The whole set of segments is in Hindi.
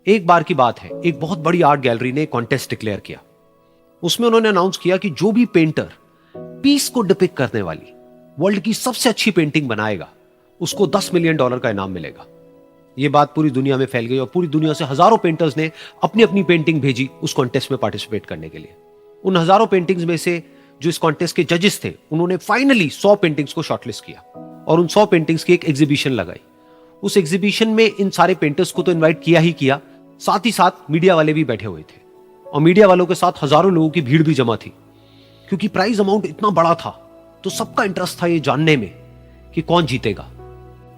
एक बार की बात है, एक बहुत बड़ी आर्ट गैलरी ने कॉन्टेस्ट डिक्लेयर किया। उसमें उन्होंने अनाउंस किया कि जो भी पेंटर पीस को डिपिक्ट करने वाली वर्ल्ड की सबसे अच्छी पेंटिंग बनाएगा उसको $10 मिलियन का इनाम मिलेगा। यह बात पूरी दुनिया में फैल गई और पूरी दुनिया से हजारों पेंटर्स ने अपनी अपनी पेंटिंग भेजी उस कॉन्टेस्ट में पार्टिसिपेट करने के लिए। उन हजारों पेंटिंग्स में से जो इस कॉन्टेस्ट के जजेस थे उन्होंने फाइनली 100 पेंटिंग्स को शॉर्टलिस्ट किया और उन 100 पेंटिंग्स की एक एग्जीबिशन लगाई। उस एग्जीबिशन में इन सारे पेंटर्स को तो इनवाइट किया ही किया, साथ ही साथ मीडिया वाले भी बैठे हुए थे और मीडिया वालों के साथ हजारों लोगों की भीड़ भी जमा थी। क्योंकि प्राइज अमाउंट इतना बड़ा था तो सबका इंटरेस्ट था ये जानने में कि कौन जीतेगा,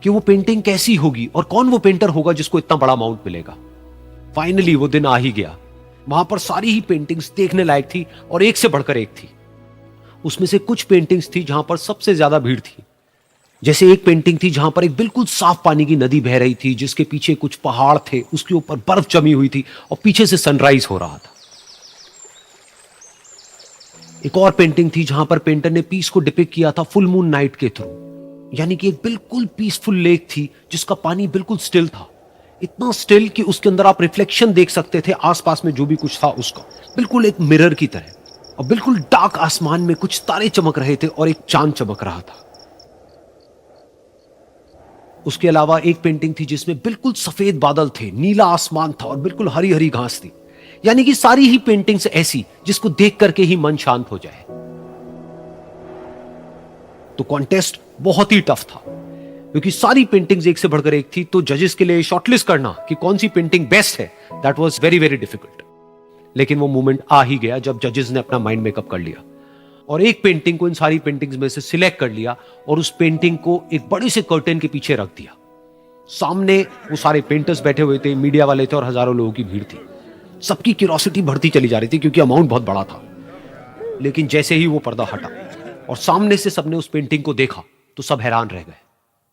कि वो पेंटिंग कैसी होगी और कौन वो पेंटर होगा जिसको इतना बड़ा अमाउंट मिलेगा। फाइनली वो दिन आ ही गया। वहां पर सारी ही पेंटिंग्स देखने लायक थी और एक से बढ़कर एक थी। उसमें से कुछ पेंटिंग्स थी जहां पर सबसे ज्यादा भीड़ थी। जैसे एक पेंटिंग थी जहां पर एक बिल्कुल साफ पानी की नदी बह रही थी, जिसके पीछे कुछ पहाड़ थे, उसके ऊपर बर्फ जमी हुई थी और पीछे से सनराइज हो रहा था। एक और पेंटिंग थी जहां पर पेंटर ने पीस को डिपिक्ट किया था फुल मून नाइट के थ्रू, यानी कि एक बिल्कुल पीसफुल लेक थी जिसका पानी बिल्कुल स्टिल था, इतना स्टिल कि उसके अंदर आप रिफ्लेक्शन देख सकते थे आसपास में जो भी कुछ था उसका, बिल्कुल एक मिरर की तरह। और बिल्कुल डार्क आसमान में कुछ तारे चमक रहे थे और एक चांद चमक रहा था। उसके अलावा एक पेंटिंग थी जिसमें बिल्कुल सफेद बादल थे, नीला आसमान था और बिल्कुल हरी हरी घास थी। यानी कि सारी ही पेंटिंग्स ऐसी जिसको देख करके ही मन शांत हो जाए। तो कॉन्टेस्ट बहुत ही टफ था क्योंकि सारी पेंटिंग्स एक से बढ़कर एक थी। तो जजेस के लिए शॉर्टलिस्ट करना कि कौन सी पेंटिंग बेस्ट है, that was very very difficult. लेकिन वो मोमेंट आ ही गया जब जजेस ने अपना माइंड मेकअप कर लिया और एक पेंटिंग को इन सारी पेंटिंग्स में से सिलेक्ट कर लिया और उस पेंटिंग को एक बड़े से कर्टेन के पीछे रख दिया। सामने वो सारे पेंटर्स बैठे हुए थे, मीडिया वाले थे और हजारों लोगों की भीड़ थी। सबकी क्यूरियोसिटी बढ़ती चली जा रही थी क्योंकि अमाउंट बहुत बड़ा था। लेकिन जैसे ही वो पर्दा हटा और सामने से सबने उस पेंटिंग को देखा तो सब हैरान रह गए।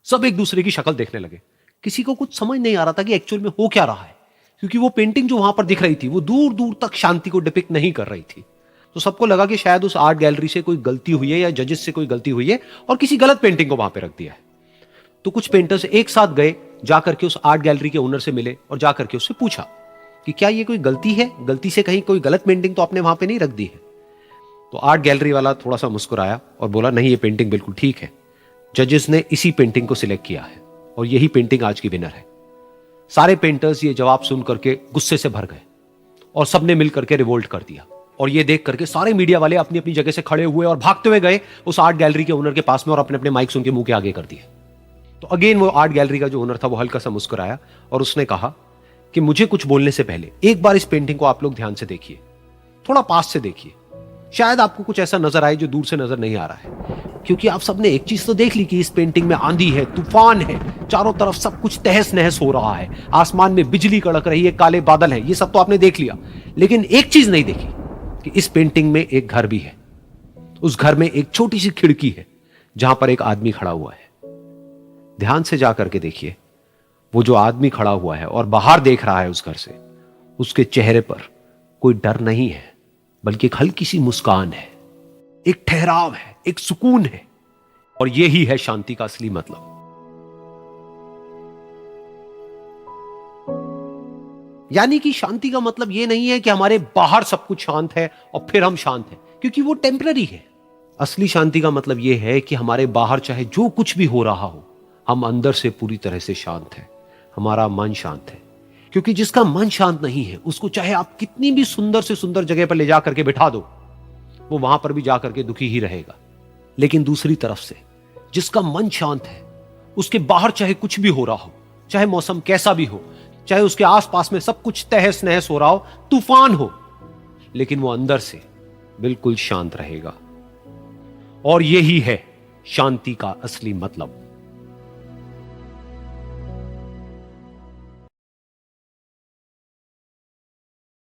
सब एक दूसरे की शक्ल देखने लगे। किसी को कुछ समझ नहीं आ रहा था कि एक्चुअल में हो क्या रहा है, क्योंकि वो पेंटिंग जो वहां पर दिख रही थी वो दूर दूर तक शांति को डिपिक्ट नहीं कर रही थी। तो सबको लगा कि शायद उस आर्ट गैलरी से कोई गलती हुई है या जजेस से कोई गलती हुई है और किसी गलत पेंटिंग को वहां पे रख दिया है। तो कुछ पेंटर्स एक साथ गए, जाकर के उस आर्ट गैलरी के ओनर से मिले और जाकर के उससे पूछा कि क्या ये कोई गलती है, गलती से कहीं कोई गलत पेंटिंग तो आपने वहां पे नहीं रख दी है। तो आर्ट गैलरी वाला थोड़ा सा मुस्कुराया और बोला, नहीं ये पेंटिंग बिल्कुल ठीक है, जजेस ने इसी पेंटिंग को सिलेक्ट किया है और यही पेंटिंग आज की विनर है। सारे पेंटर्स ये जवाब सुन करके गुस्से से भर गए और सबने मिल करके रिवोल्ट कर दिया। और ये देख करके सारे मीडिया वाले अपनी अपनी जगह से खड़े हुए और भागते हुए गए उस आर्ट गैलरी के ओनर के पास में और अपने अपने माइक्स उनके मुंह के आगे कर दिए। तो अगेन वो आर्ट गैलरी का जो ओनर था वो हल्का सा मुस्कुराया और उसने कहा कि मुझे कुछ बोलने से पहले एक बार इस पेंटिंग को आप लोग ध्यान से देखिए, थोड़ा पास से देखिए, शायद आपको कुछ ऐसा नजर आए जो दूर से नजर नहीं आ रहा है। क्योंकि आप सबने एक चीज तो देख ली कि इस पेंटिंग में आंधी है, तूफान है, चारों तरफ सब कुछ तहस नहस हो रहा है, आसमान में बिजली कड़क रही है, काले बादल हैं, ये सब तो आपने देख लिया। लेकिन एक चीज नहीं देखी कि इस पेंटिंग में एक घर भी है। उस घर में एक छोटी सी खिड़की है जहां पर एक आदमी खड़ा हुआ है। ध्यान से जाकर के देखिए, वो जो आदमी खड़ा हुआ है और बाहर देख रहा है उस घर से, उसके चेहरे पर कोई डर नहीं है बल्कि एक हल्की सी मुस्कान है, एक ठहराव है, एक सुकून है। और यही है शांति का असली मतलब। यानी कि शांति का मतलब यह नहीं है कि हमारे बाहर सब कुछ शांत है और फिर हम शांत हैं, क्योंकि वो टेम्पररी है। असली शांति का मतलब यह है कि हमारे बाहर चाहे जो कुछ भी हो रहा हो, हम अंदर से पूरी तरह से शांत हैं, हमारा मन शांत है। क्योंकि जिसका मन शांत नहीं है उसको चाहे आप कितनी भी सुंदर से सुंदर जगह पर ले जाकर के बिठा दो, वो वहां पर भी जाकर के दुखी ही रहेगा। लेकिन दूसरी तरफ से जिसका मन शांत है, उसके बाहर चाहे कुछ भी हो रहा हो, चाहे मौसम कैसा भी हो, चाहे उसके आसपास में सब कुछ तहस नहस हो रहा हो, तूफान हो, लेकिन वो अंदर से बिल्कुल शांत रहेगा। और यही है शांति का असली मतलब।